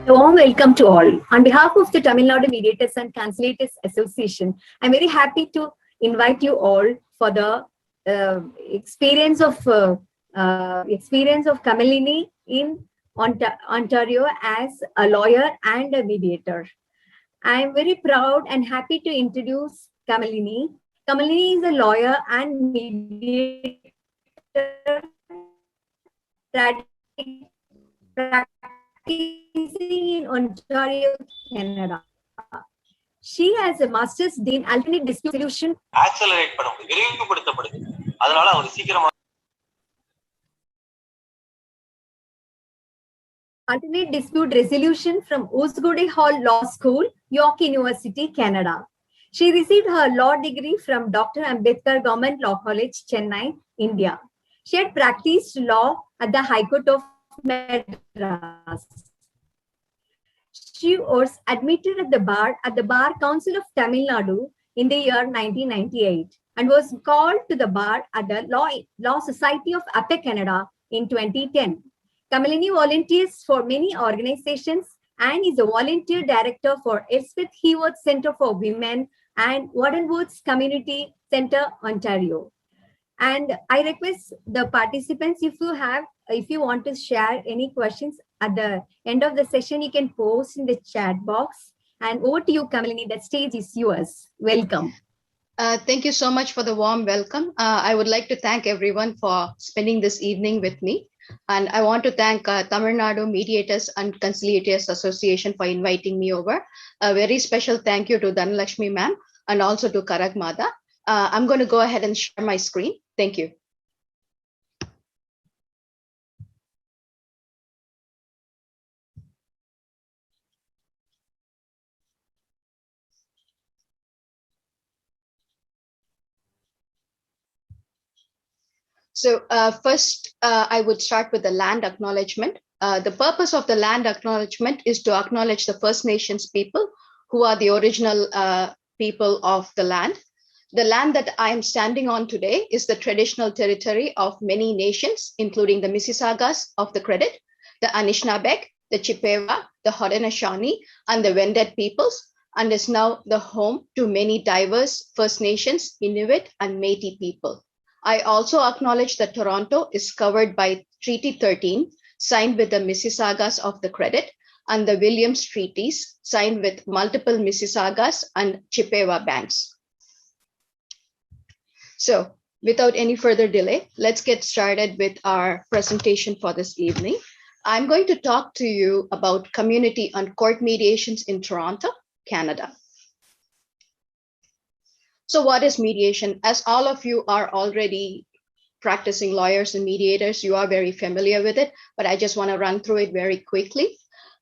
A warm welcome to all. On behalf of the Tamil Nadu Mediators and Conciliators Association, I'm very happy to invite you all for the experience of Kamalini in Ontario as a lawyer and a mediator. I'm very proud and happy to introduce Kamalini. Kamalini is a lawyer and mediator practicing in Ontario, Canada. She has a master's in alternate dispute resolution. Accelerate பண்ணும் விரைவுபடுத்தப்படுது. அதனால அவர் சீக்கிரமா Alternate dispute resolution from Osgoode Hall Law School, York University, Canada. She received her law degree from Dr. Ambedkar Government Law College, Chennai, India. She had practiced law at the High Court of Madras. She was admitted at the Bar Council of Tamil Nadu in the year 1998 and was called to the bar at the Law Society of Upper Canada in 2010. Kamalini volunteers for many organizations and is a volunteer director for Elspeth Heworth Center for Women and Wardenwoods Community Center, Ontario. And I request the participants, if you want to share any questions at the end of the session, you can post in the chat box. And over to you, Kamalini, that stage is yours. Welcome. Thank you so much for the warm welcome. I would like to thank everyone for spending this evening with me. And I want to thank Tamil Nadu Mediators and Conciliators Association for inviting me over. A very special thank you to Dhanalakshmi ma'am and also to Karak Mada. I'm going to go ahead and share my screen. Thank you. So first, I would start with the land acknowledgement. The purpose of the land acknowledgement is to acknowledge the First Nations people who are the original people of the land. The land that I am standing on today is the traditional territory of many nations, including the Mississaugas of the Credit, the Anishinaabe, the Chippewa, the Haudenosaunee, and the Wendat peoples, and is now the home to many diverse First Nations, Inuit, and Métis people. I also acknowledge that Toronto is covered by Treaty 13, signed with the Mississaugas of the Credit, and the Williams Treaties, signed with multiple Mississaugas and Chippewa bands. So without any further delay, let's get started with our presentation for this evening. I'm going to talk to you about community and court mediations in Toronto, Canada. So what is mediation? As all of you are already practicing lawyers and mediators, you are very familiar with it, but I just want to run through it very quickly.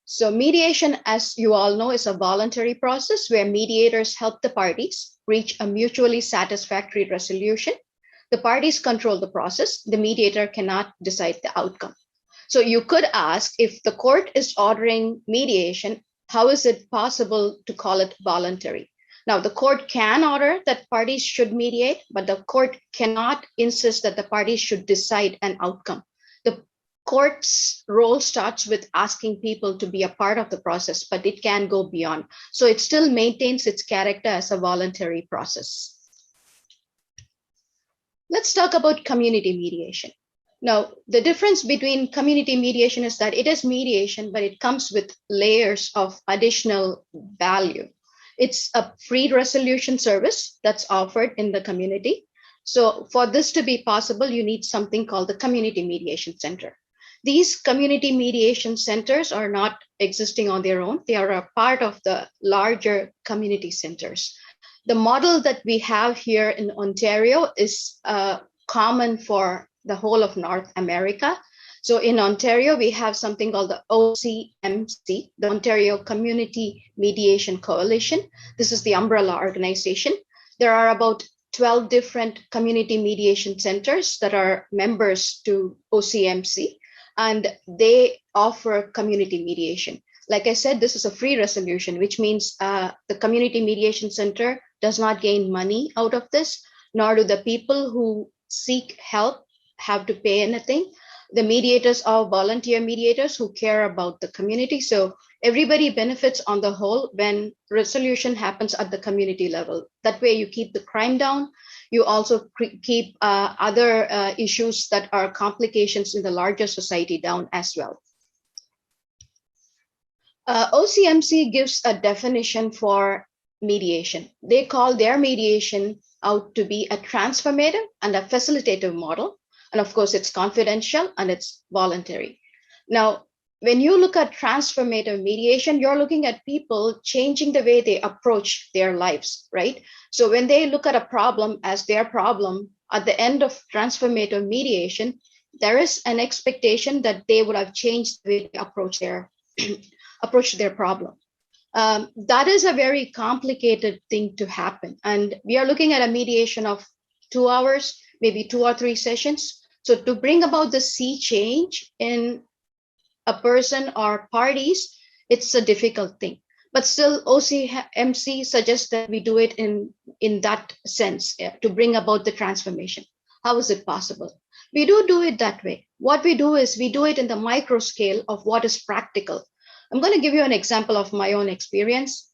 So mediation, as you all know, is a voluntary process where mediators help the parties reach a mutually satisfactory resolution. The parties control the process. The mediator cannot decide the outcome. So you could ask, if the court is ordering mediation, how is it possible to call it voluntary? Now, the court can order that parties should mediate, but the court cannot insist that the parties should decide an outcome. The court's role starts with asking people to be a part of the process, but it can go beyond. So it still maintains its character as a voluntary process. Let's talk about community mediation. Now, the difference between community mediation is that it is mediation, but it comes with layers of additional value. It's a free resolution service that's offered in the community. So for this to be possible, you need something called the Community Mediation Center. These community mediation centers are not existing on their own. They are a part of the larger community centers. The model that we have here in Ontario is common for the whole of North America. So in Ontario, we have something called the OCMC, the Ontario Community Mediation Coalition. This is the umbrella organization. There are about 12 different community mediation centers that are members to OCMC, and they offer community mediation. Like I said, this is a free resolution, which means the Community Mediation Center does not gain money out of this, nor do the people who seek help have to pay anything. The mediators are volunteer mediators who care about the community. So everybody benefits on the whole when resolution happens at the community level. That way you keep the crime down. You also keep other issues that are complications in the larger society down as well. OCMC gives a definition for mediation. They call their mediation out to be a transformative and a facilitative model. And of course, it's confidential and it's voluntary. Now, when you look at transformative mediation, you're looking at people changing the way they approach their lives, right? So when they look at a problem as their problem, at the end of transformative mediation, there is an expectation that they would have changed the way they approach their problem. That is a very complicated thing to happen. And we are looking at a mediation of 2 hours, maybe 2 or 3 sessions. So to bring about the sea change in a person or parties, it's a difficult thing. But still, OCMC suggests that we do it in that sense, to bring about the transformation. How is it possible? We do it that way. What we do is we do it in the micro scale of what is practical. I'm going to give you an example of my own experience.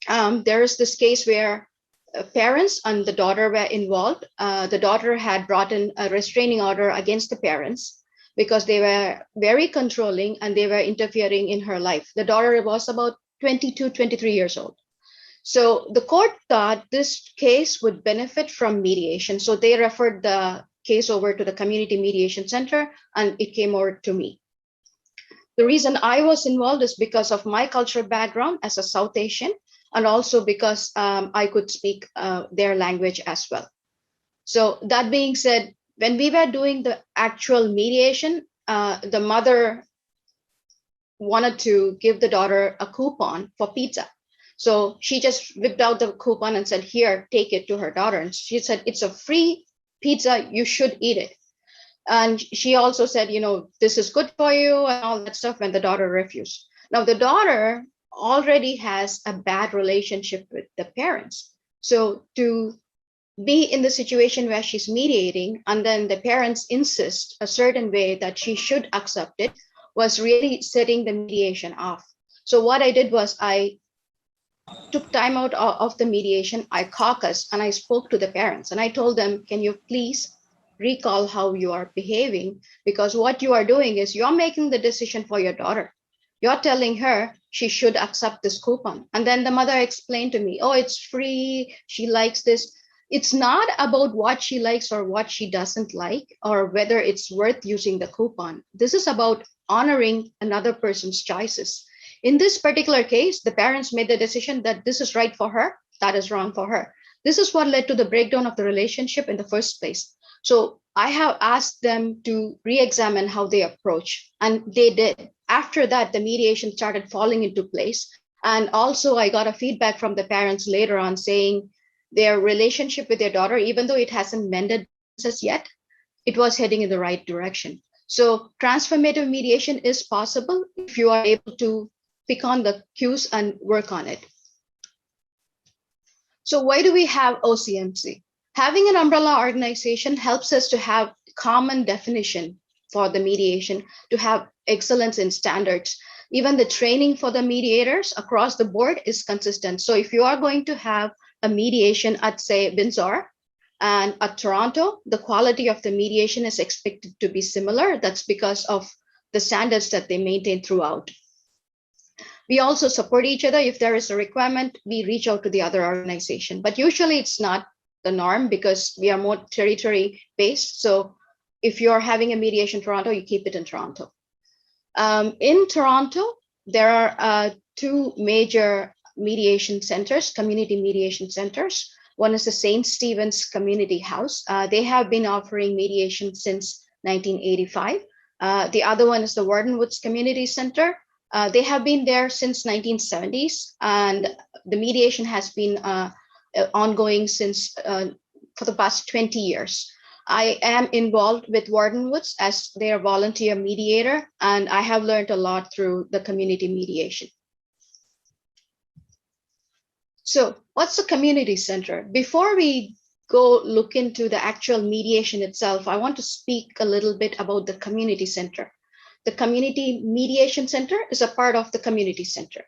There is this case where parents and the daughter were involved. The daughter had brought in a restraining order against the parents because they were very controlling and they were interfering in her life. The daughter was about 22, 23 years old. So the court thought this case would benefit from mediation. So they referred the case over to the Community Mediation Center and it came over to me. The reason I was involved is because of my cultural background as a South Asian, and also because I could speak their language as well. So that being said, when we were doing the actual mediation, the mother wanted to give the daughter a coupon for pizza. So she just whipped out the coupon and said, here, take it to her daughter. And she said, it's a free pizza, you should eat it. And she also said, this is good for you and all that stuff, when the daughter refused. Now, the daughter already has a bad relationship with the parents. So to be in the situation where she's mediating and then the parents insist a certain way that she should accept it was really setting the mediation off. So what I did was I took time out of the mediation, I caucused and I spoke to the parents and I told them, can you please recall how you are behaving? Because what you are doing is you're making the decision for your daughter. You're telling her she should accept this coupon. And then the mother explained to me, oh, it's free, she likes this. It's not about what she likes or what she doesn't like, or whether it's worth using the coupon. This is about honoring another person's choices. In this particular case, the parents made the decision that this is right for her, that is wrong for her. This is what led to the breakdown of the relationship in the first place. So I have asked them to re-examine how they approach, and they did. After that, the mediation started falling into place. And also I got a feedback from the parents later on saying their relationship with their daughter, even though it hasn't mended as yet, it was heading in the right direction. So transformative mediation is possible if you are able to pick on the cues and work on it. So why do we have OCMC? Having an umbrella organization helps us to have common definition for the mediation, to have excellence in standards. Even the training for the mediators across the board is consistent. So if you are going to have a mediation at, say, Windsor and at Toronto, the quality of the mediation is expected to be similar. That's because of the standards that they maintain throughout. We also support each other. If there is a requirement, we reach out to the other organization. But usually it's not the norm because we are more territory based. So if you're having a mediation in Toronto, you keep it in Toronto. In Toronto, there are 2 major mediation centers, community mediation centers. One is the St. Stephen's Community House. They have been offering mediation since 1985. The other one is the Warden Woods Community Center. They have been there since 1970s, and the mediation has been ongoing since for the past 20 years. I am involved with Warden Woods as their volunteer mediator, and I have learned a lot through the community mediation. So what's the community center? Before we go look into the actual mediation itself, I want to speak a little bit about the community center. The Community Mediation Center is a part of the community center.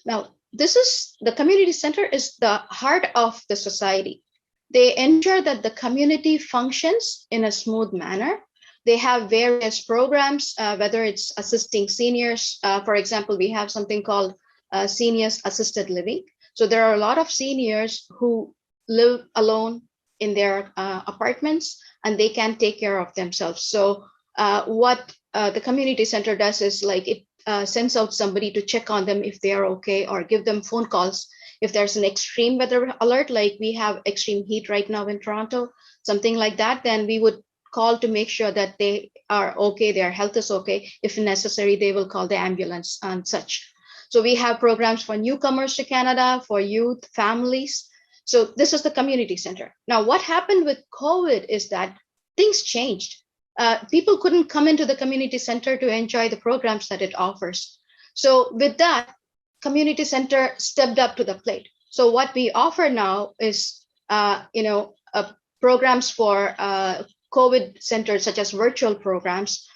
Now, the community center is the heart of the society. They ensure that the community functions in a smooth manner. They have various programs, whether it's assisting seniors. For example, we have something called seniors assisted living. So there are a lot of seniors who live alone in their apartments, and they can take care of themselves. So what the community center does is like it sends out somebody to check on them if they are okay, or give them phone calls if there's an extreme weather alert, like we have extreme heat right now in Toronto, something like that, then we would call to make sure that they are okay, their health is okay. If necessary, they will call the ambulance and such. So we have programs for newcomers to Canada, for youth, families. So this is the community center. Now, what happened with COVID is that things changed. People couldn't come into the community center to enjoy the programs that it offers. So with that, community center stepped up to the plate. So what we offer now is, programs for COVID centers, such as virtual programs.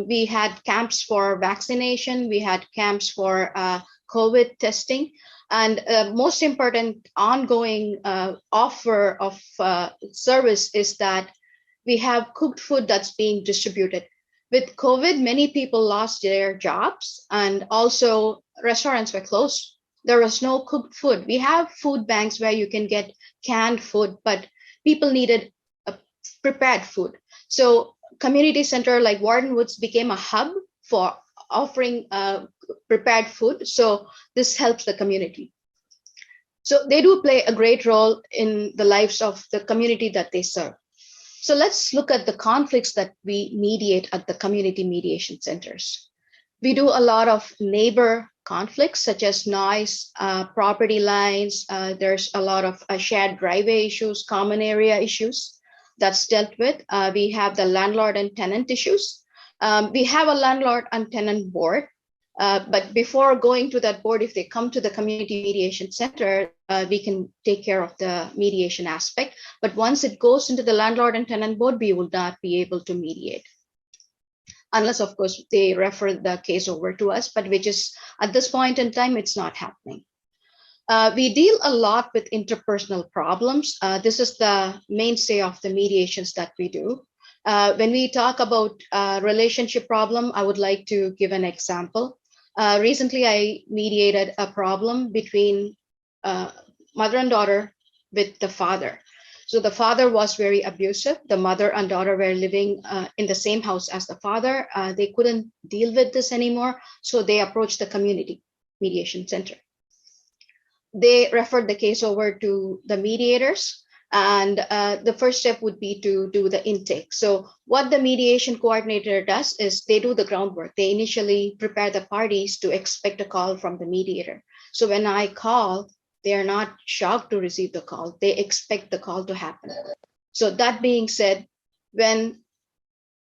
We had camps for vaccination. We had camps for COVID testing. And most important ongoing offer of service is that we have cooked food that's being distributed. With COVID, many people lost their jobs, and also restaurants were closed. There was no cooked food. We have food banks where you can get canned food, but people needed prepared food. So community center like Warden Woods became a hub for offering prepared food. So this helps the community. So they do play a great role in the lives of the community that they serve. So let's look at the conflicts that we mediate at the community mediation centers. We do a lot of neighbor conflicts, such as noise, property lines. There's a lot of shared driveway issues, common area issues that's dealt with. We have the landlord and tenant issues. We have a landlord and tenant board. But before going to that board, if they come to the community mediation center, we can take care of the mediation aspect. But once it goes into the landlord and tenant board, we will not be able to mediate. Unless, of course, they refer the case over to us, but which is at this point in time, it's not happening. We deal a lot with interpersonal problems. This is the mainstay of the mediations that we do. When we talk about relationship problem, I would like to give an example. Recently, I mediated a problem between mother and daughter with the father. So the father was very abusive. The mother and daughter were living in the same house as the father. They couldn't deal with this anymore. So they approached the community mediation center. They referred the case over to the mediators. And the first step would be to do the intake. So what the mediation coordinator does is they do the groundwork. They initially prepare the parties to expect a call from the mediator. So when I call, they are not shocked to receive the call. They expect the call to happen. So that being said, when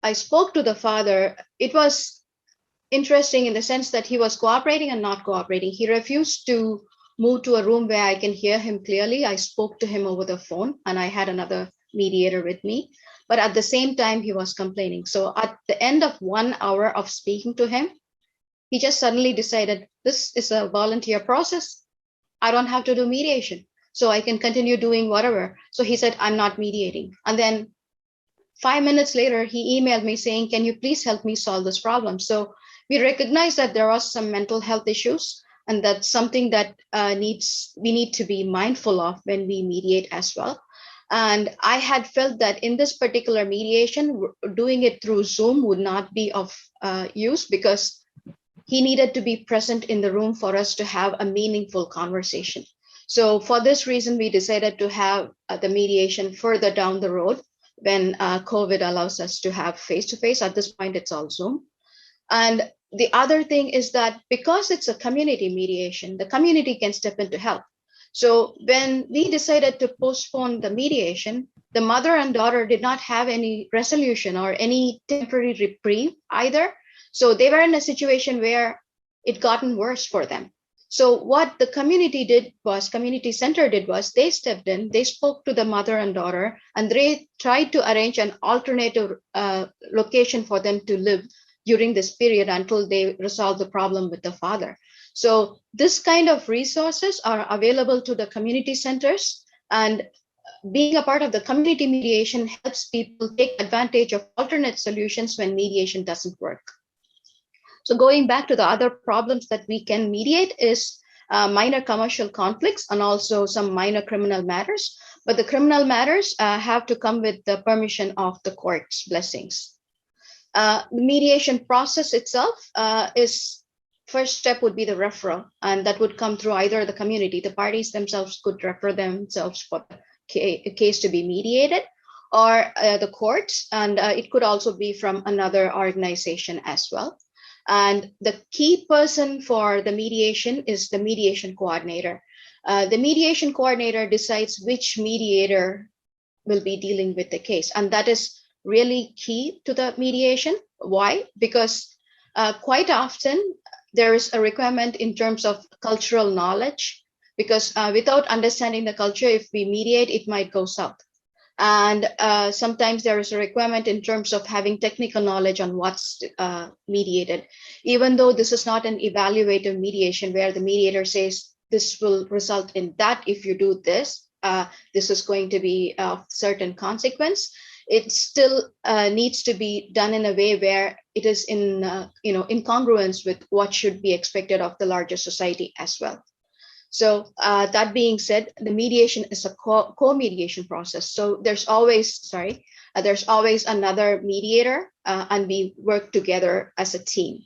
I spoke to the father, it was interesting in the sense that he was cooperating and not cooperating. He refused to move to a room where I can hear him clearly. I spoke to him over the phone, and I had another mediator with me. But at the same time, he was complaining. So at the end of 1 hour of speaking to him, he just suddenly decided, this is a volunteer process. I don't have to do mediation, so I can continue doing whatever. So he said, I'm not mediating. And then 5 minutes later, he emailed me saying, can you please help me solve this problem? So we recognized that there was some mental health issues, and that's something that we need to be mindful of when we mediate as well. And I had felt that in this particular mediation, doing it through Zoom would not be of use, because he needed to be present in the room for us to have a meaningful conversation. So for this reason, we decided to have the mediation further down the road when COVID allows us to have face-to-face. At this point, it's all Zoom. And the other thing is that because it's a community mediation, the community can step in to help. So when we decided to postpone the mediation, the mother and daughter did not have any resolution or any temporary reprieve either. So they were in a situation where it gotten worse for them. So what the community center did was they stepped in, they spoke to the mother and daughter, and they tried to arrange an alternative location for them to live during this period until they resolve the problem with the father. So this kind of resources are available to the community centers, and being a part of the community mediation helps people take advantage of alternate solutions when mediation doesn't work. So going back to the other problems that we can mediate is minor commercial conflicts and also some minor criminal matters. But the criminal matters have to come with the permission of the court's blessings. The mediation process itself is first step would be the referral, and that would come through either the community. The parties themselves could refer themselves for the case to be mediated, or the courts, and it could also be from another organization as well. And the key person for the mediation is the mediation coordinator. The mediation coordinator decides which mediator will be dealing with the case. And that is really key to the mediation. Why? Because quite often there is a requirement in terms of cultural knowledge, because without understanding the culture, if we mediate, it might go south. And sometimes there is a requirement in terms of having technical knowledge on what's mediated, even though this is not an evaluative mediation where the mediator says, this will result in that if you do this, this is going to be of certain consequence. It still needs to be done in a way where it is in congruence with what should be expected of the larger society as well. So that being said, the mediation is a co-mediation process. So there's always another mediator, and we work together as a team.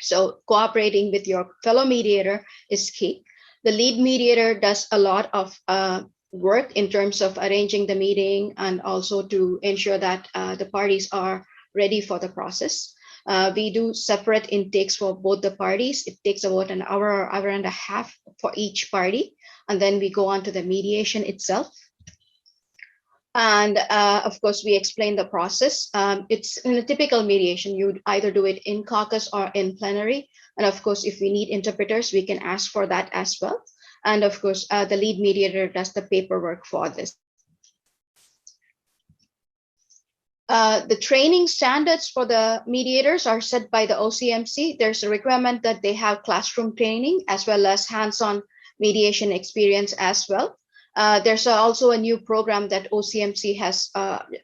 So cooperating with your fellow mediator is key. The lead mediator does a lot of work in terms of arranging the meeting and also to ensure that the parties are ready for the process. We do separate intakes for both the parties. It takes about an hour and a half for each party. And then we go on to the mediation itself. And of course, we explain the process. It's in a typical mediation, you'd either do it in caucus or in plenary. And of course, if we need interpreters, we can ask for that as well. And of course, the lead mediator does the paperwork for this. The training standards for the mediators are set by the OCMC. There's a requirement that they have classroom training as well as hands-on mediation experience as well. There's also a new program that OCMC has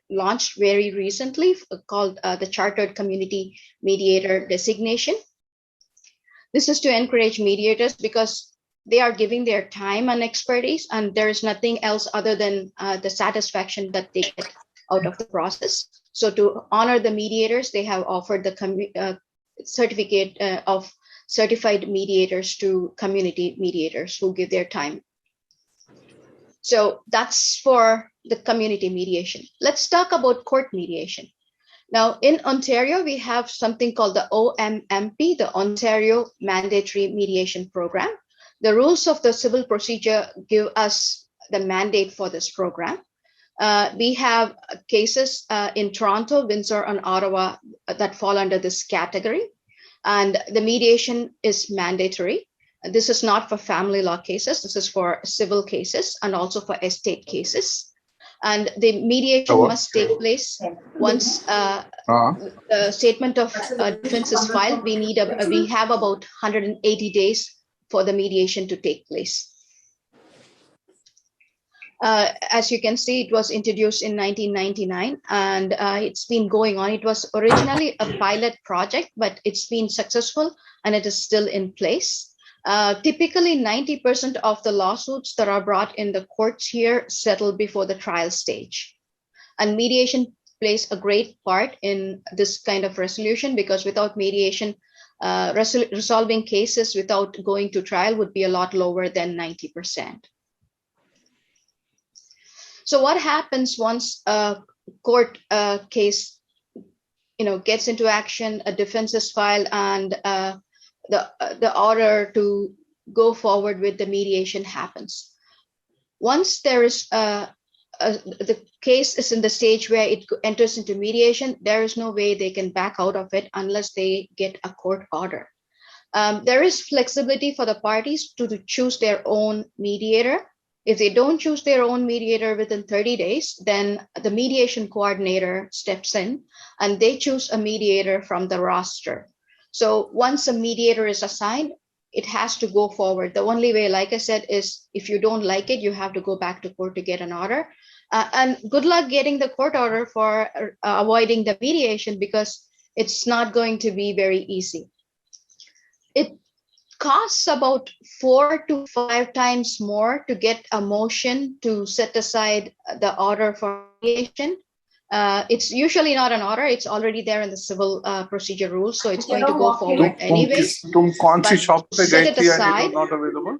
launched very recently called the Chartered Community Mediator Designation. This is to encourage mediators because they are giving their time and expertise, and there is nothing else other than the satisfaction that they get out of the process. So to honor the mediators, they have offered the certificate of certified mediators to community mediators who give their time. So that's for the community mediation. Let's talk about court mediation. Now in Ontario, we have something called the OMMP, the Ontario Mandatory Mediation Program. The rules of the civil procedure give us the mandate for this program. We have cases in Toronto, Windsor, and Ottawa that fall under this category. And the mediation is mandatory. This is not for family law cases. This is for civil cases and also for estate cases. And the mediation must take place once the statement of defense is filed. We have about 180 days for the mediation to take place. As you can see, it was introduced in 1999 and it's been going on. It was originally a pilot project, but it's been successful and it is still in place. Typically, 90% of the lawsuits that are brought in the courts here settle before the trial stage. And mediation plays a great part in this kind of resolution because without mediation, resolving cases without going to trial would be a lot lower than 90%. So what happens once a court case, gets into action, a defense is filed, and the order to go forward with the mediation happens? Once there is the case is in the stage where it enters into mediation, there is no way they can back out of it unless they get a court order. There is flexibility for the parties to choose their own mediator. If they don't choose their own mediator within 30 days, then the mediation coordinator steps in and they choose a mediator from the roster. So once a mediator is assigned, it has to go forward. The only way, like I said, is if you don't like it, you have to go back to court to get an order. And good luck getting the court order for avoiding the mediation, because it's not going to be very easy. It costs about 4 to 5 times more to get a motion to set aside the order for mediation. It's usually not an order, it's already there in the civil procedure rules, so it's going to go forward anyway. But set it aside. Not available.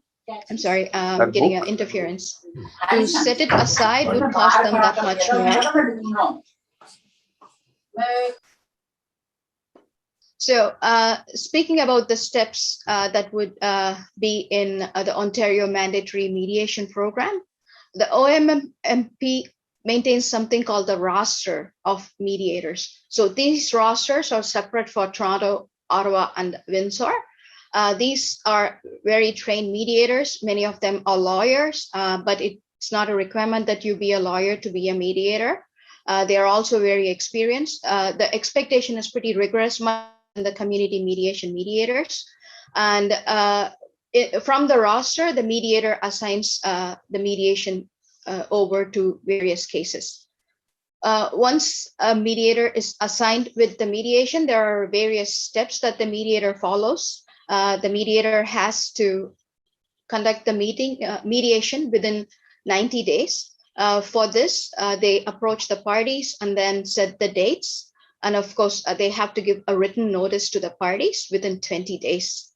I'm sorry, getting an interference. To set it aside would cost them that much more. So speaking about the steps that would be in the Ontario Mandatory Mediation Program, the OMMP maintains something called the roster of mediators. So these rosters are separate for Toronto, Ottawa, and Windsor. These are very trained mediators. Many of them are lawyers, but it's not a requirement that you be a lawyer to be a mediator. They are also very experienced. The expectation is pretty rigorous in the community mediation mediators. And from the roster, the mediator assigns the mediation over to various cases. Once a mediator is assigned with the mediation, there are various steps that the mediator follows. The mediator has to conduct the mediation within 90 days. For this, they approach the parties and then set the dates. And of course, they have to give a written notice to the parties within 20 days.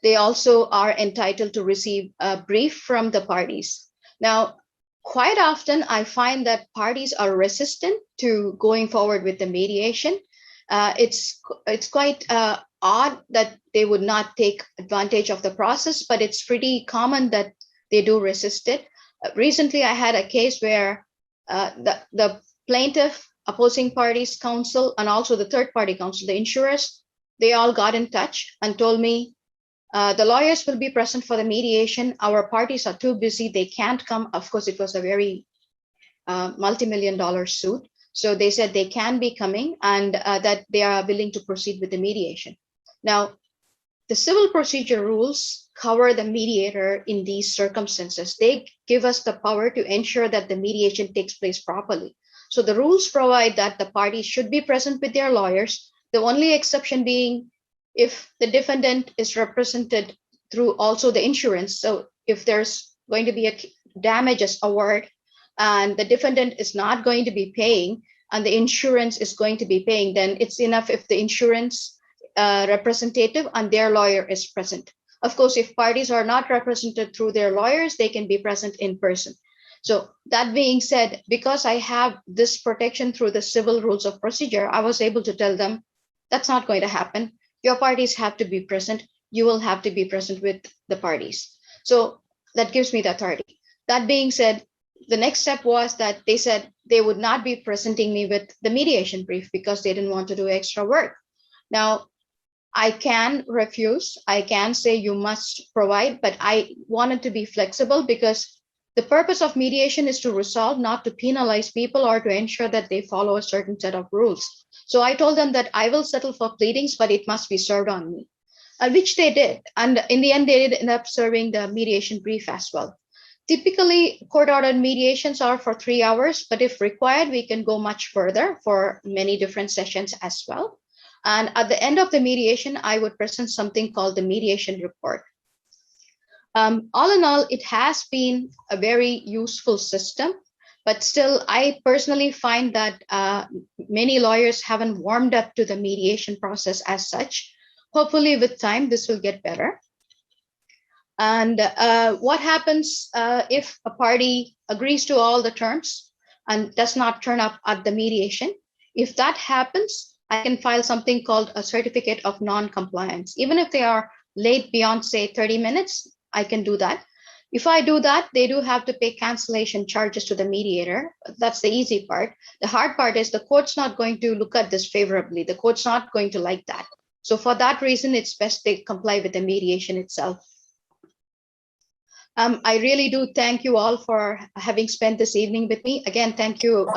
They also are entitled to receive a brief from the parties. Now, quite often, I find that parties are resistant to going forward with the mediation. It's quite odd that they would not take advantage of the process, but it's pretty common that they do resist it. Recently, I had a case where the plaintiff, opposing parties counsel, and also the third party counsel, the insurers, they all got in touch and told me, the lawyers will be present for the mediation. Our parties are too busy. They can't come. Of course, it was a very multi-million-dollar suit. So they said they can be coming and that they are willing to proceed with the mediation. Now, the civil procedure rules cover the mediator in these circumstances. They give us the power to ensure that the mediation takes place properly. So the rules provide that the parties should be present with their lawyers. The only exception being if the defendant is represented through also the insurance. So if there's going to be a damages award and the defendant is not going to be paying and the insurance is going to be paying, then it's enough if the insurance representative and their lawyer is present. Of course, if parties are not represented through their lawyers, they can be present in person. So that being said, because I have this protection through the civil rules of procedure, I was able to tell them that's not going to happen. Your parties have to be present. You will have to be present with the parties. So that gives me the authority. That being said, the next step was that they said they would not be presenting me with the mediation brief because they didn't want to do extra work. Now, I can refuse. I can say you must provide, but I wanted to be flexible because the purpose of mediation is to resolve, not to penalize people or to ensure that they follow a certain set of rules. So I told them that I will settle for pleadings, but it must be served on me, which they did. And in the end, they did end up serving the mediation brief as well. Typically, court-ordered mediations are for 3 hours, but if required, we can go much further for many different sessions as well. And at the end of the mediation, I would present something called the mediation report. All in all, it has been a very useful system, but still, I personally find that many lawyers haven't warmed up to the mediation process as such. Hopefully, with time, this will get better. And what happens if a party agrees to all the terms and does not turn up at the mediation? If that happens, I can file something called a certificate of non-compliance. Even if they are late beyond, say, 30 minutes, I can do that. If I do that, they do have to pay cancellation charges to the mediator. That's the easy part. The hard part is the court's not going to look at this favorably. The court's not going to like that. So for that reason, it's best they comply with the mediation itself. I really do thank you all for having spent this evening with me. Again, thank you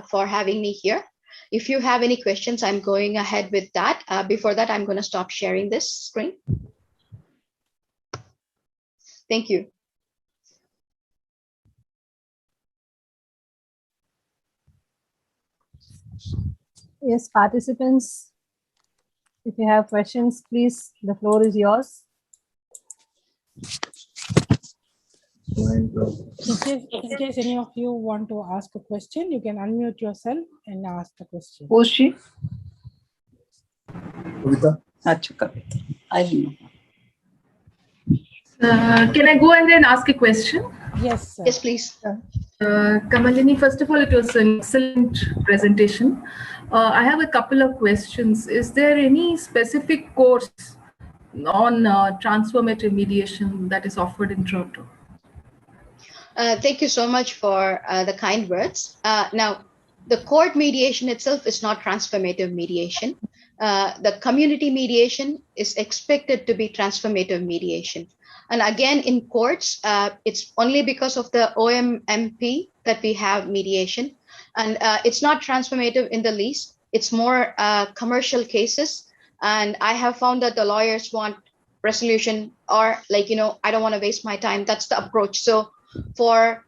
for having me here. If you have any questions, I'm going ahead with that. Before that, I'm going to stop sharing this screen. Thank you. Yes, participants, if you have questions, please, the floor is yours. In case any of you want to ask a question, you can unmute yourself and ask the question. Who's she? Kavita? Acha, Kavita. I don't know. Can I go ahead and ask a question? Yes, sir. Yes, please. Kamalini, first of all, it was an excellent presentation. I have a couple of questions. Is there any specific course on transformative mediation that is offered in Toronto? Thank you so much for the kind words. Now, the court mediation itself is not transformative mediation. The community mediation is expected to be transformative mediation. And again, in courts, it's only because of the OMMP that we have mediation. And it's not transformative in the least. It's more commercial cases. And I have found that the lawyers want resolution, or like, I don't want to waste my time. That's the approach. So for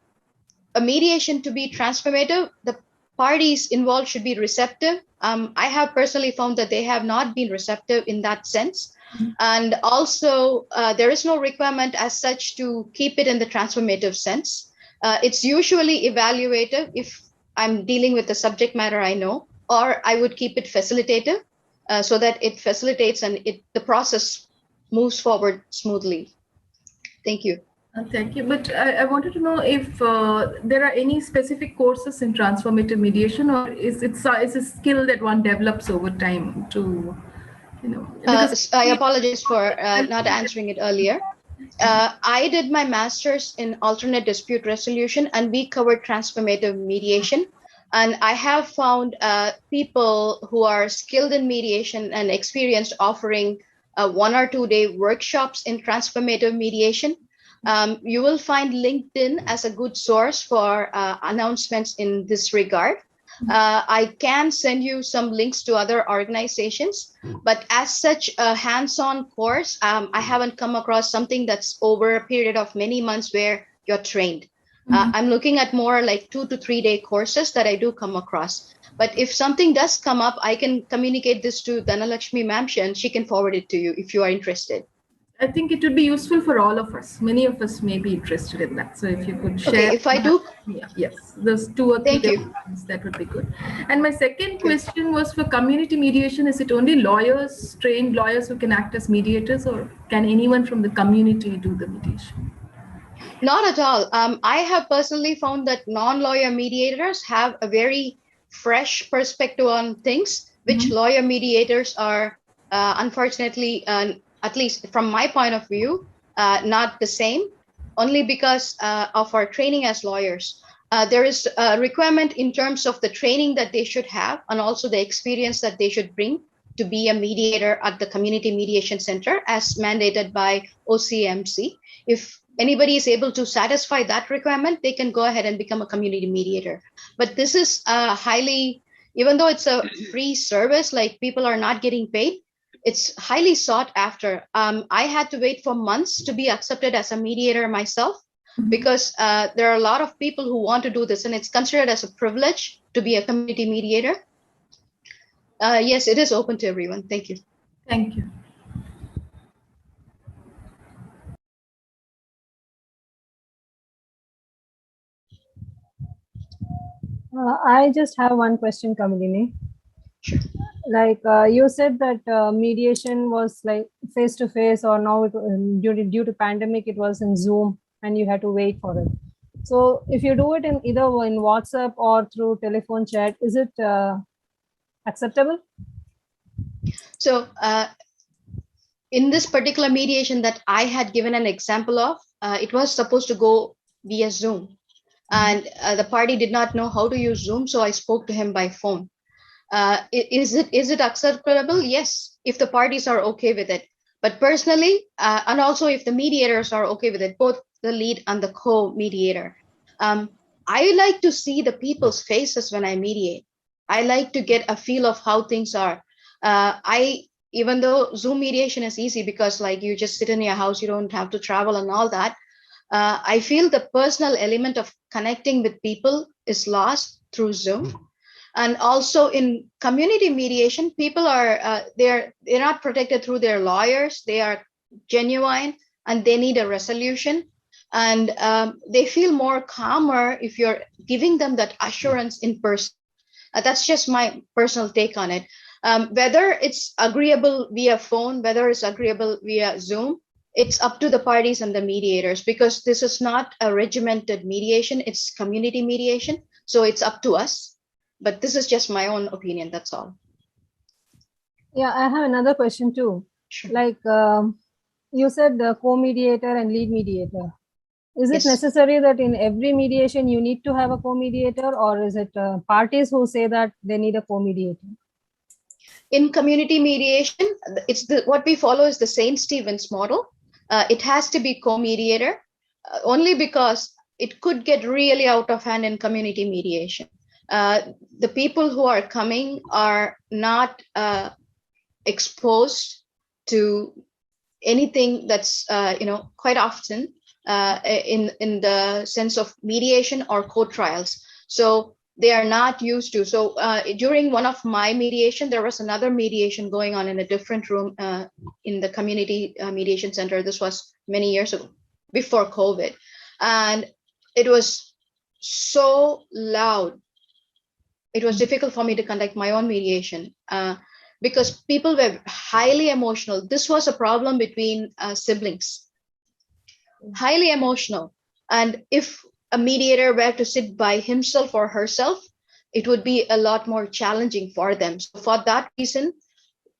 a mediation to be transformative, the parties involved should be receptive. I have personally found that they have not been receptive in that sense. And also, there is no requirement as such to keep it in the transformative sense. It's usually evaluative if I'm dealing with the subject matter I know, or I would keep it facilitative so that it facilitates and the process moves forward smoothly. Thank you. Thank you. But I wanted to know if there are any specific courses in transformative mediation, or is it a skill that one develops over time to, I apologize for not answering it earlier. I did my master's in alternate dispute resolution, and we covered transformative mediation. And I have found people who are skilled in mediation and experienced offering 1 or 2 day workshops in transformative mediation. You will find LinkedIn as a good source for announcements in this regard. I can send you some links to other organizations, but as such a hands-on course, I haven't come across something that's over a period of many months where you're trained. I'm looking at more like 2 to 3 day courses that I do come across. But if something does come up, I can communicate this to Dhanalakshmi ma'am, and she can forward it to you if you are interested. I think it would be useful for all of us. Many of us may be interested in that. So if you could share. Okay, if I do. Yeah, yes, those 2 or 3 Thank you. ones, that would be good. And my second question was for community mediation. Is it only lawyers, trained lawyers who can act as mediators, or can anyone from the community do the mediation? Not at all. I have personally found that non-lawyer mediators have a very fresh perspective on things, which lawyer mediators are unfortunately, at least from my point of view, not the same, only because of our training as lawyers. There is a requirement in terms of the training that they should have, and also the experience that they should bring to be a mediator at the Community Mediation Center as mandated by OCMC. If anybody is able to satisfy that requirement, they can go ahead and become a community mediator. But this is highly, even though it's a free service, like people are not getting paid, it's highly sought after. I had to wait for months to be accepted as a mediator myself, because there are a lot of people who want to do this, and it's considered as a privilege to be a community mediator. Yes, it is open to everyone. Thank you. Thank you. I just have one question, Kamalini. Sure. Like you said that mediation was like face to face, or now it, due to pandemic it was in Zoom and you had to wait for it. So if you do it in either in WhatsApp or through telephone chat, is it acceptable? So in this particular mediation that I had given an example of, it was supposed to go via Zoom, and the party did not know how to use Zoom, so I spoke to him by phone. Is it acceptable? Yes, if the parties are okay with it. But personally, and also if the mediators are okay with it, both the lead and the co-mediator, I like to see the people's faces when I mediate. I like to get a feel of how things are. Even though Zoom mediation is easy because like you just sit in your house, you don't have to travel and all that. I feel the personal element of connecting with people is lost through Zoom. And also in community mediation, people are they're not protected through their lawyers. They are genuine and they need a resolution, and they feel more calmer if you're giving them that assurance in person. That's just my personal take on it. Whether it's agreeable via phone, whether it's agreeable via Zoom, it's up to the parties and the mediators, because this is not a regimented mediation, it's community mediation. So it's up to us. But this is just my own opinion, that's all. Yeah, I have another question too. Sure. Like you said the co-mediator and lead mediator. Is it Yes. necessary that in every mediation you need to have a co-mediator, or is it parties who say that they need a co-mediator? In community mediation, it's what we follow is the St. Stephen's model. It has to be co-mediator only because it could get really out of hand in community mediation. The people who are coming are not exposed to anything that's quite often in the sense of mediation or court trials. So they are not used to. So during one of my mediation, there was another mediation going on in a different room in the community mediation center. This was many years ago, before COVID. And it was so loud. It was difficult for me to conduct my own mediation because people were highly emotional. This was a problem between siblings, highly emotional. And if a mediator were to sit by himself or herself, it would be a lot more challenging for them. So for that reason,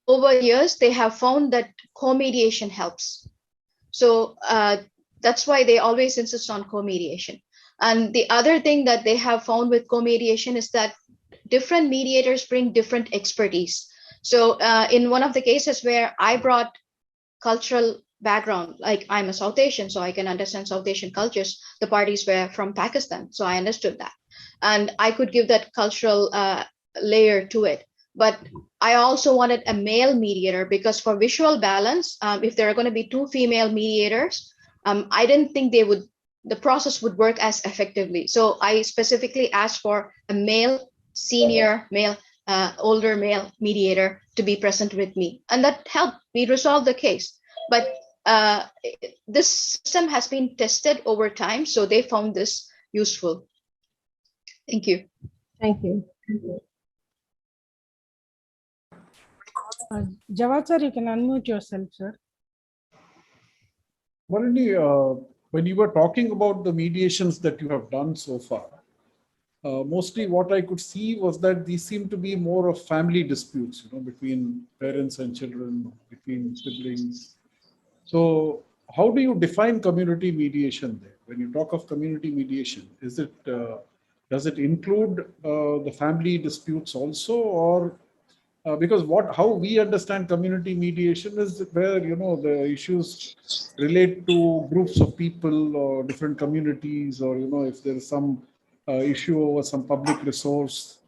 over years, they have found that co-mediation helps. So that's why they always insist on co-mediation. And the other thing that they have found with co-mediation is that different mediators bring different expertise. So in one of the cases where I brought cultural background, like I'm a South Asian, so I can understand South Asian cultures, the parties were from Pakistan, so I understood that. And I could give that cultural layer to it. But I also wanted a male mediator because for visual balance, if there are going to be two female mediators, I didn't think the process would work as effectively. So I specifically asked for a male, senior male, older male mediator to be present with me. And that helped me resolve the case. But this system has been tested over time, so they found this useful. Thank you. Thank you. Jawad sir, you can unmute yourself, sir. Malini, when you were talking about the mediations that you have done so far, mostly what I could see was that these seem to be more of family disputes, between parents and children, between siblings. So how do you define community mediation there? When you talk of community mediation, is it does it include the family disputes also, or because how we understand community mediation is where the issues relate to groups of people or different communities, or if there is some issue over some public resource.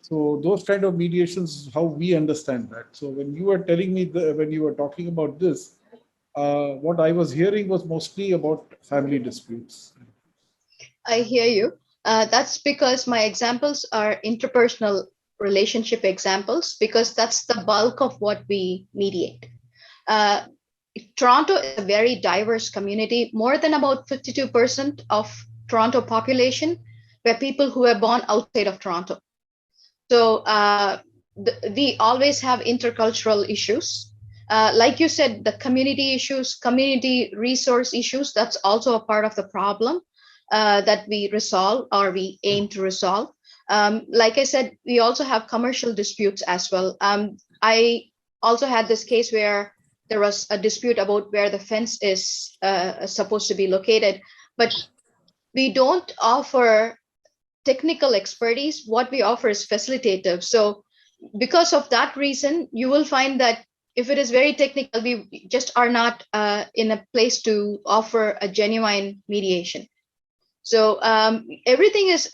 So those kind of mediations, how we understand that. So when you were telling me when you were talking about this, what I was hearing was mostly about family disputes. I hear you. That's because my examples are interpersonal relationship examples, because that's the bulk of what we mediate. Toronto is a very diverse community. More than about 52% of Toronto population were people who were born outside of Toronto. So we always have intercultural issues. Like you said, the community issues, community resource issues, that's also a part of the problem that we resolve, or we aim to resolve. Like I said, we also have commercial disputes as well. I also had this case where there was a dispute about where the fence is supposed to be located, but we don't offer technical expertise. What we offer is facilitative. So because of that reason, you will find that if it is very technical, we just are not in a place to offer a genuine mediation. So everything is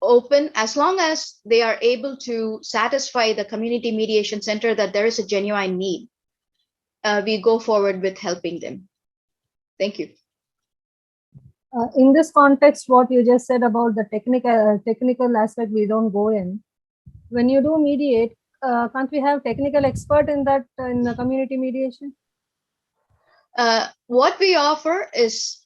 open as long as they are able to satisfy the community mediation center that there is a genuine need. We go forward with helping them. Thank you. In this context, what you just said about the technical aspect, we don't go in. When you do mediate, can't we have technical expert in that in the community mediation? What we offer is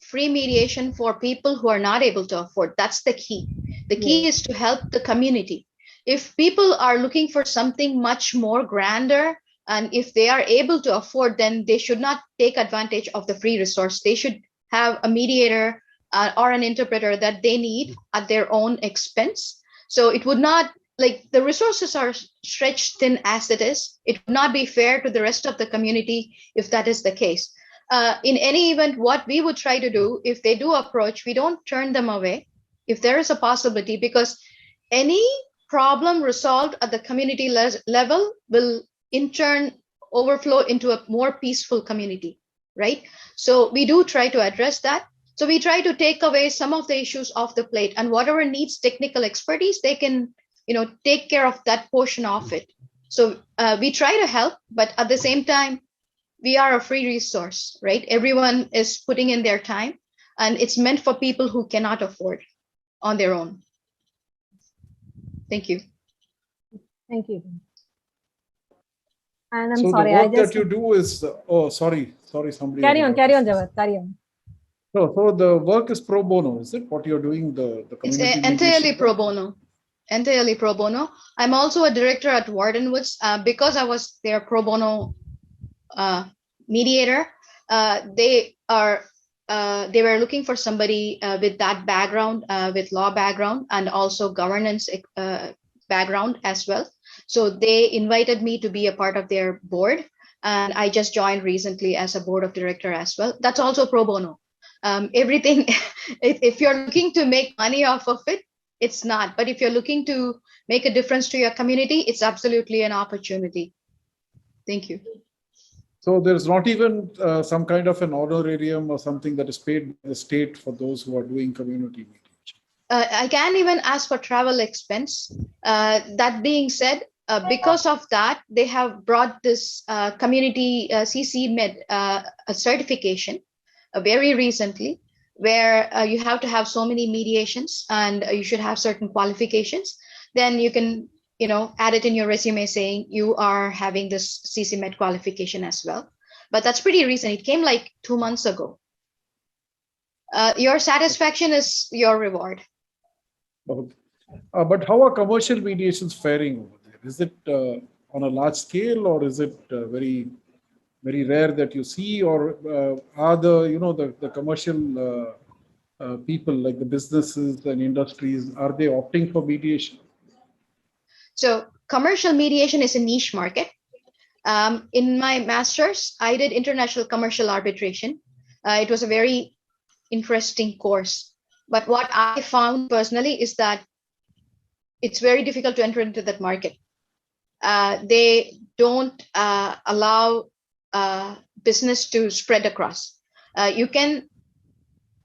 free mediation for people who are not able to afford. That's the key. The key is to help the community. If people are looking for something much more grander, and if they are able to afford, then they should not take advantage of the free resource. They should have a mediator or an interpreter that they need at their own expense. So it would not, like, the resources are stretched thin as it is. It would not be fair to the rest of the community if that is the case. In any event, what we would try to do, if they do approach, we don't turn them away if there is a possibility, because any problem resolved at the community level will in turn overflow into a more peaceful community, right? So we do try to address that. So we try to take away some of the issues off the plate, and whatever needs technical expertise, they can, take care of that portion of it. So we try to help, but at the same time, we are a free resource, right? Everyone is putting in their time, and it's meant for people who cannot afford on their own. Thank you. Thank you. And I'm So sorry, the work that you do is, sorry, somebody. Carry on, Jawad, carry on. So the work is pro bono, is it? What you're doing, the community It's entirely mediation? pro bono. Entirely pro bono. I'm also a director at Wardenwoods because I was their pro bono mediator. They were looking for somebody with that background, with law background, and also governance background as well. So they invited me to be a part of their board, and I just joined recently as a board of director as well. That's also pro bono. Everything, if you're looking to make money off of it, it's not. But if you're looking to make a difference to your community, it's absolutely an opportunity. Thank you. So there's not even some kind of an honorarium or something that is paid by the state for those who are doing community mediation? I can't even ask for travel expense. That being said, because of that, they have brought this community CC Med certification very recently, where you have to have so many mediations and you should have certain qualifications. Then you can, add it in your resume saying you are having this CC Med qualification as well. But that's pretty recent. It came like 2 months ago. Your satisfaction is your reward. Okay. But how are commercial mediations faring over there? Is it on a large scale, or is it very, very rare that you see, or are the commercial people, like the businesses and industries, are they opting for mediation? So commercial mediation is a niche market. In my master's, I did international commercial arbitration. It was a very interesting course. But what I found personally is that it's very difficult to enter into that market. They don't allow business to spread across. You can,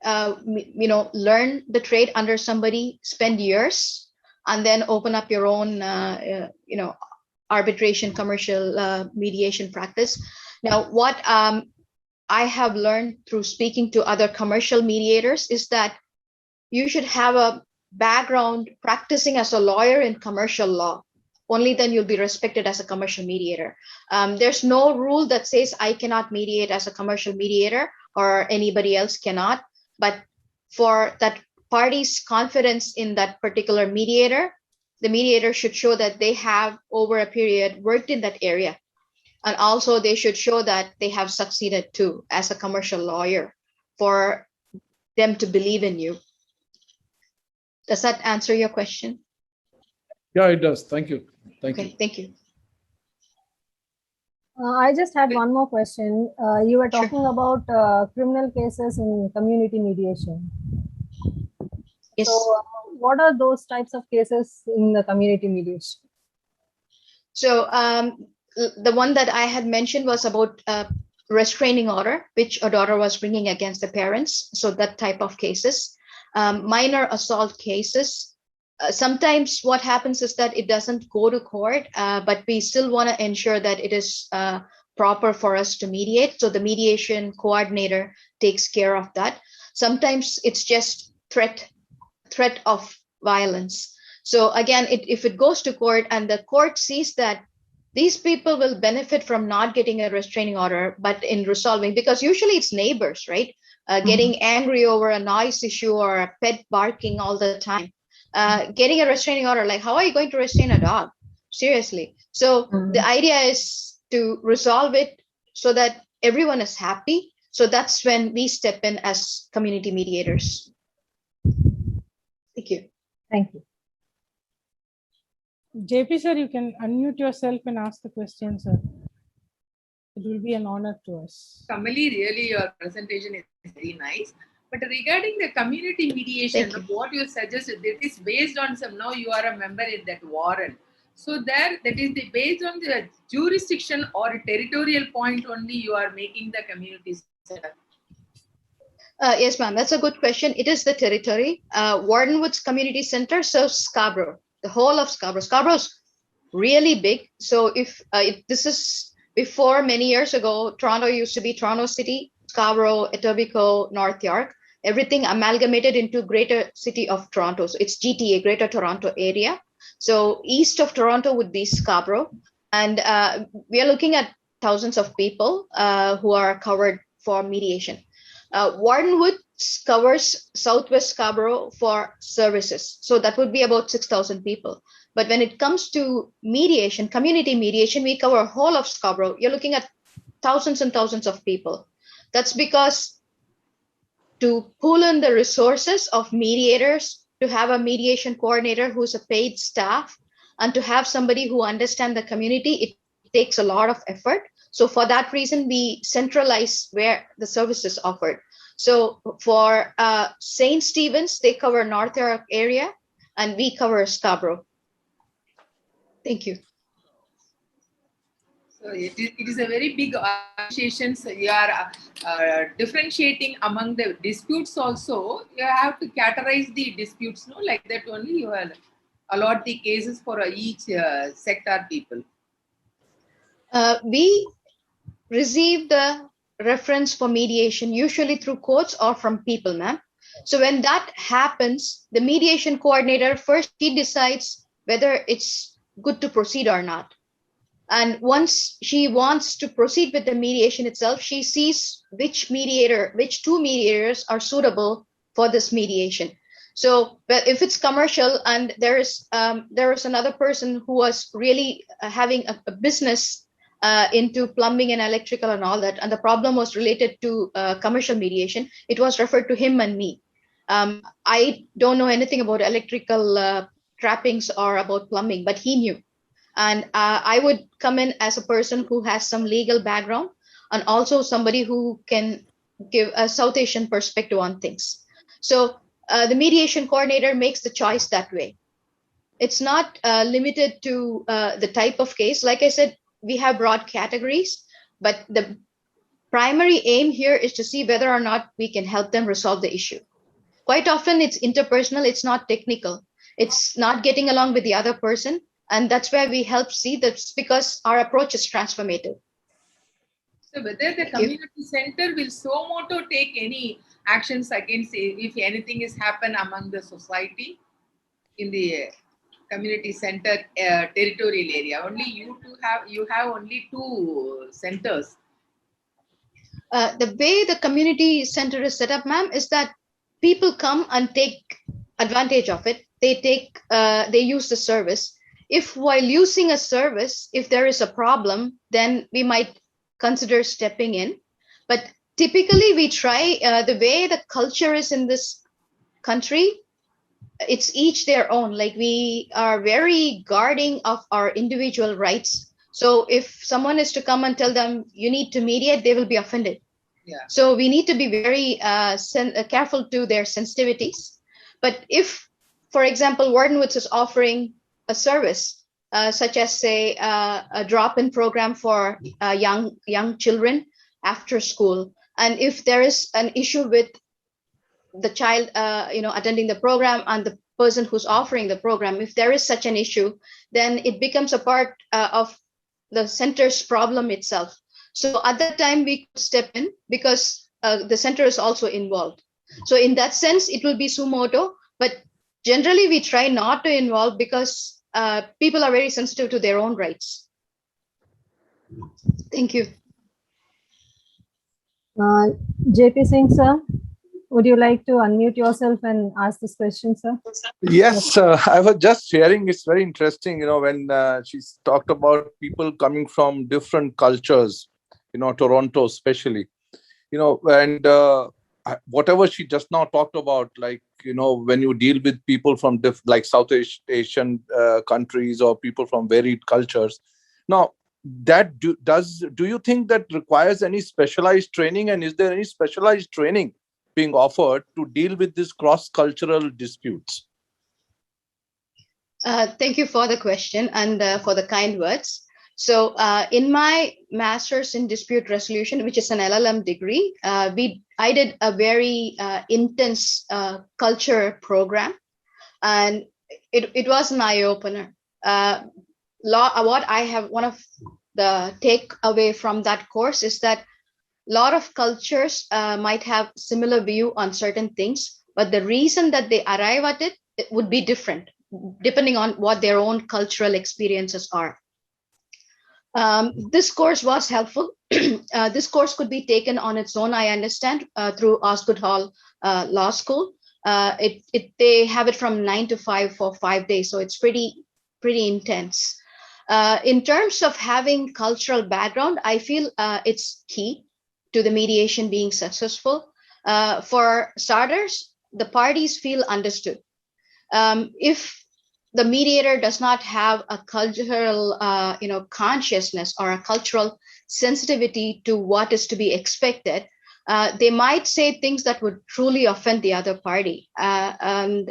learn the trade under somebody, spend years, and then open up your own, arbitration commercial mediation practice. Now, what I have learned through speaking to other commercial mediators is that you should have a background practicing as a lawyer in commercial law. Only then you'll be respected as a commercial mediator. There's no rule that says I cannot mediate as a commercial mediator or anybody else cannot. But for that party's confidence in that particular mediator, the mediator should show that they have over a period worked in that area. And also they should show that they have succeeded too as a commercial lawyer for them to believe in you. Does that answer your question? Yeah, it does. Thank you. Thank you. Thank you. I just had one more question. You were talking about criminal cases in community mediation. Yes. So what are those types of cases in the community mediation? So the one that I had mentioned was about restraining order, which a daughter was bringing against the parents. So that type of cases, minor assault cases. Sometimes what happens is that it doesn't go to court, but we still want to ensure that it is proper for us to mediate. So the mediation coordinator takes care of that. Sometimes it's just threat of violence. So again, if it goes to court and the court sees that these people will benefit from not getting a restraining order, but in resolving, because usually it's neighbors, right? Getting angry over a noise issue or a pet barking all the time. Getting a restraining order, like how are you going to restrain a dog? Seriously. So the idea is to resolve it so that everyone is happy. So that's when we step in as community mediators. Thank you. Thank you. JP sir, you can unmute yourself and ask the question, sir. It will be an honor to us. Kamali, really your presentation is very nice. But regarding the community mediation, what you suggested, that is based on some, now you are a member in that warrant. So there, that is based on the jurisdiction or territorial point only you are making the community center. Yes, ma'am, that's a good question. It is the territory. Wardenwood's Community Center serves Scarborough, the whole of Scarborough. Scarborough's really big. So if this is before, many years ago, Toronto used to be Toronto City, Scarborough, Etobicoke, North York, everything amalgamated into Greater City of Toronto. So it's GTA, Greater Toronto Area. So east of Toronto would be Scarborough. And we are looking at thousands of people who are covered for mediation. Wardenwood covers Southwest Scarborough for services. So that would be about 6,000 people. But when it comes to mediation, community mediation, we cover whole of Scarborough. You're looking at thousands and thousands of people. That's because to pull in the resources of mediators, to have a mediation coordinator who's a paid staff, and to have somebody who understands the community, it takes a lot of effort. So for that reason, we centralize where the service is offered. So for St. Stephen's, they cover North York area, and we cover Scarborough. Thank you. So it is a very big association. So you are differentiating among the disputes also. You have to categorize the disputes, no? Like that only you will allot the cases for each sector people. We receive the reference for mediation usually through courts or from people, ma'am. So when that happens, the mediation coordinator first, he decides whether it's good to proceed or not. And once she wants to proceed with the mediation itself, she sees which two mediators are suitable for this mediation. So but if it's commercial and there is another person who was really having a business into plumbing and electrical and all that, and the problem was related to commercial mediation, it was referred to him and me. I don't know anything about electrical trappings or about plumbing, but he knew. And I would come in as a person who has some legal background and also somebody who can give a South Asian perspective on things. So the mediation coordinator makes the choice that way. It's not limited to the type of case. Like I said, we have broad categories, but the primary aim here is to see whether or not we can help them resolve the issue. Quite often it's interpersonal, it's not technical. It's not getting along with the other person. And that's where we help see that's because our approach is transformative. So whether the community center will so moto take any actions against if anything is happen among the society in the community center territorial area, only you have only 2 centers. The way the community center is set up, ma'am, is that people come and take advantage of it. They use the service. If while using a service, if there is a problem, then we might consider stepping in. But typically we try, the way the culture is in this country, it's each their own. Like we are very guarding of our individual rights. So if someone is to come and tell them you need to mediate, they will be offended. Yeah. So we need to be very careful to their sensitivities. But if for example, Wardenwoods is offering a service such as, say, a drop-in program for young children after school. And if there is an issue with the child, attending the program and the person who's offering the program, if there is such an issue, then it becomes a part of the center's problem itself. So at that time, we could step in because the center is also involved. So in that sense, it will be suo motu, but generally we try not to involve because people are very sensitive to their own rights. Thank you. JP Singh, sir, would you like to unmute yourself and ask this question, sir? Yes, I was just sharing. It's very interesting, when she talked about people coming from different cultures, Toronto especially, and whatever she just now talked about, like, when you deal with people from like Southeast Asian countries or people from varied cultures. Now, do you think that requires any specialized training, and is there any specialized training being offered to deal with these cross-cultural disputes? Thank you for the question and for the kind words. So in my master's in dispute resolution, which is an LLM degree, I did a very intense culture program, and it was an eye-opener. One of the takeaway from that course is that a lot of cultures might have similar view on certain things, but the reason that they arrive at it would be different depending on what their own cultural experiences are. This course was helpful. This course could be taken on its own, I understand, through Osgood Hall Law School. They have it from 9 to 5 for 5 days, so it's pretty intense. In terms of having cultural background, I feel it's key to the mediation being successful. For starters, the parties feel understood. If the mediator does not have a cultural consciousness or a cultural sensitivity to what is to be expected, they might say things that would truly offend the other party. And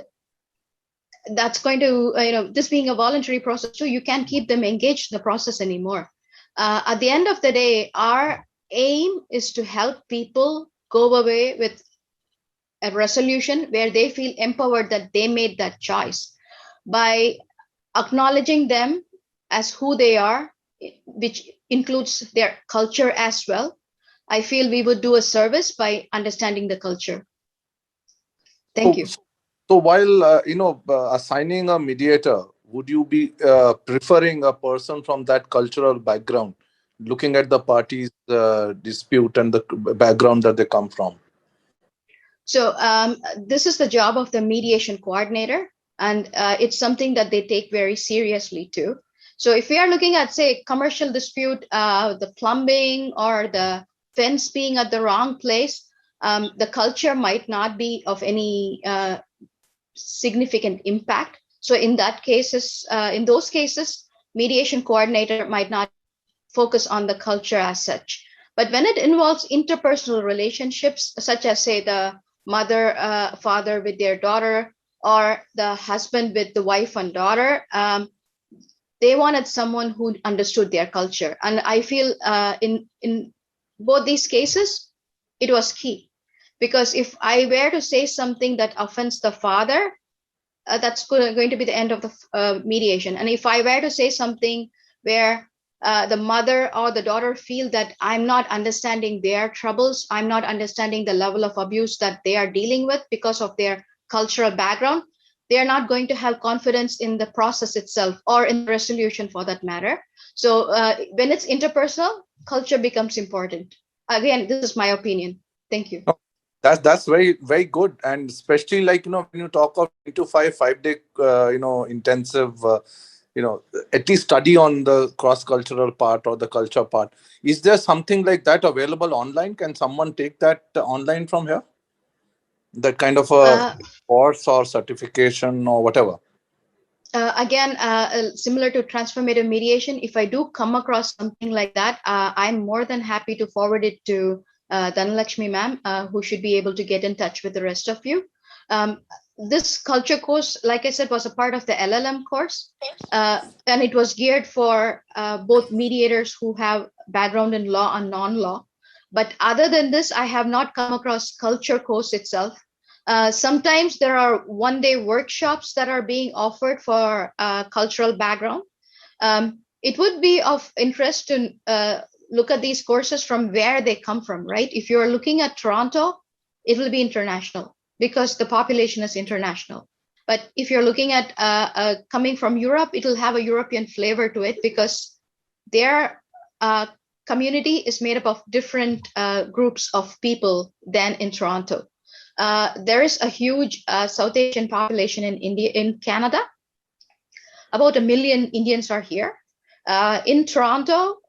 that's going to, this being a voluntary process too, you can't keep them engaged in the process anymore. At the end of the day, our aim is to help people go away with a resolution where they feel empowered that they made that choice. By acknowledging them as who they are, which includes their culture as well, I feel we would do a service by understanding the culture. Thank you. So while, assigning a mediator, would you be preferring a person from that cultural background, looking at the parties' dispute and the background that they come from? So this is the job of the mediation coordinator, and it's something that they take very seriously too. So if we are looking at, say, commercial dispute, the plumbing or the fence being at the wrong place, the culture might not be of any significant impact. So in those cases, mediation coordinator might not focus on the culture as such. But when it involves interpersonal relationships, such as, say, the mother, father with their daughter, or the husband with the wife and daughter, they wanted someone who understood their culture. And I feel in both these cases, it was key. Because if I were to say something that offends the father, that's going to be the end of the mediation. And if I were to say something where the mother or the daughter feel that I'm not understanding their troubles, I'm not understanding the level of abuse that they are dealing with because of their cultural background, they are not going to have confidence in the process itself or in the resolution for that matter. So when it's interpersonal, culture becomes important. Again, this is my opinion. Thank you. That's very, very good. And especially when you talk of 3 to 5 day, intensive, at least study on the cross-cultural part or the culture part. Is there something like that available online? Can someone take that online from here? That kind of a course or certification or whatever? Again, similar to transformative mediation, if I do come across something like that, I'm more than happy to forward it to Dhanalakshmi ma'am, who should be able to get in touch with the rest of you. this culture course, like I said, was a part of the LLM course, and it was geared for both mediators who have background in law and non-law. But other than this, I have not come across culture course itself. Sometimes there are one-day workshops that are being offered for cultural background. It would be of interest to look at these courses from where they come from, right? If you're looking at Toronto, it will be international because the population is international. But if you're looking at coming from Europe, it will have a European flavor to it because their community is made up of different groups of people than in Toronto. There is a huge South Asian population in Canada. About 1 million Indians are here. In Toronto,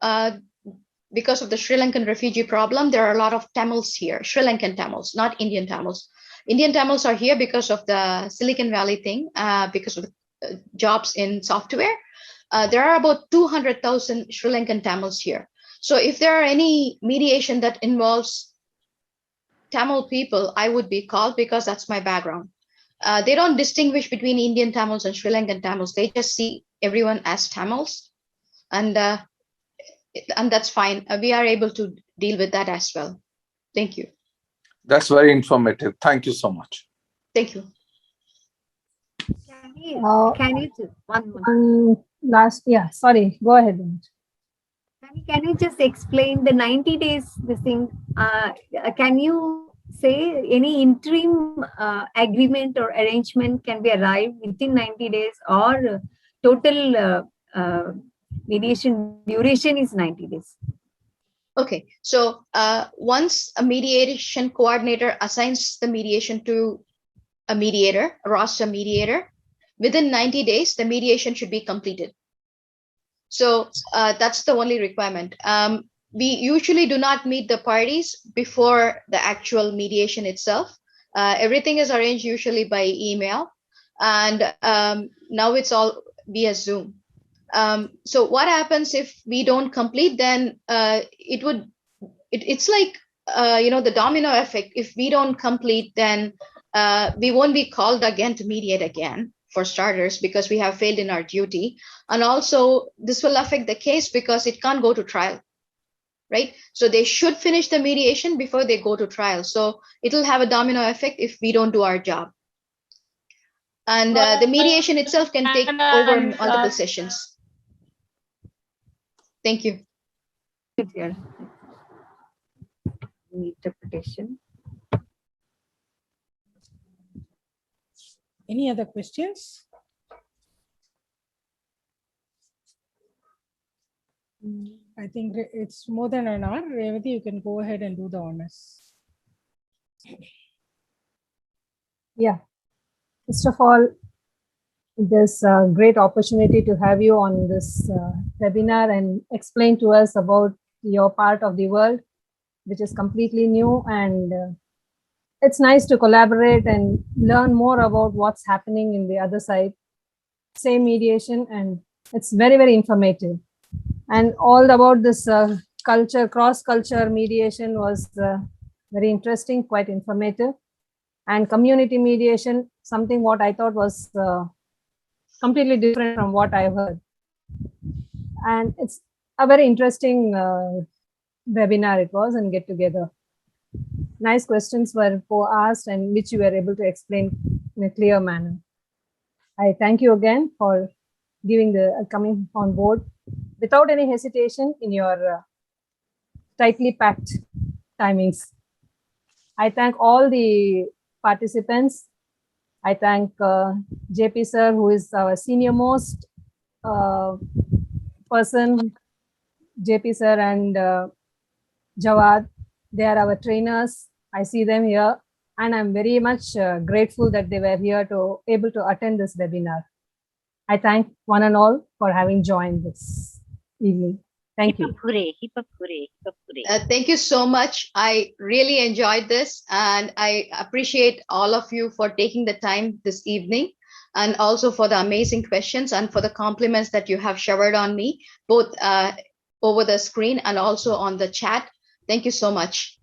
because of the Sri Lankan refugee problem, there are a lot of Tamils here, Sri Lankan Tamils, not Indian Tamils. Indian Tamils are here because of the Silicon Valley thing, because of the jobs in software. There are about 200,000 Sri Lankan Tamils here. So if there are any mediation that involves Tamil people, I would be called because that's my background. They don't distinguish between Indian Tamils and Sri Lankan Tamils. They just see everyone as Tamils. And that's fine. We are able to deal with that as well. Thank you. That's very informative. Thank you so much. Thank you. Can you just sorry, go ahead. Can you just explain the 90 days, this thing? Can you say any interim agreement or arrangement can be arrived within 90 days or total mediation duration is 90 days? Okay, so once a mediation coordinator assigns the mediation to a mediator, a roster mediator, within 90 days, the mediation should be completed. So that's the only requirement. We usually do not meet the parties before the actual mediation itself. Everything is arranged usually by email, and now it's all via Zoom. So what happens if we don't complete? Then it's like the domino effect. If we don't complete, then we won't be called again to mediate again, for starters, because we have failed in our duty. And also this will affect the case because it can't go to trial, right? So they should finish the mediation before they go to trial. So it'll have a domino effect if we don't do our job. And the mediation itself can take over multiple sessions. Thank you. Interpretation. Any other questions? I think it's more than an hour. Revati, you can go ahead and do the honors. Yeah. First of all, this great opportunity to have you on this webinar and explain to us about your part of the world, which is completely new. And it's nice to collaborate and learn more about what's happening in the other side. Same mediation, and it's very, very informative. And all about this culture, cross-culture mediation was very interesting, quite informative. And community mediation, something what I thought was completely different from what I heard. And it's a very interesting webinar it was, and get together. Nice questions were asked and which you were able to explain in a clear manner. I thank you again for coming on board without any hesitation in your tightly packed timings. I thank all the participants. I thank JP sir, who is our senior most person, JP sir and Jawad. They are our trainers. I see them here, and I'm very much grateful that they were here to able to attend this webinar. I thank one and all for having joined this evening. Thank you. Thank you so much. I really enjoyed this, and I appreciate all of you for taking the time this evening, and also for the amazing questions and for the compliments that you have showered on me, both over the screen and also on the chat. Thank you so much.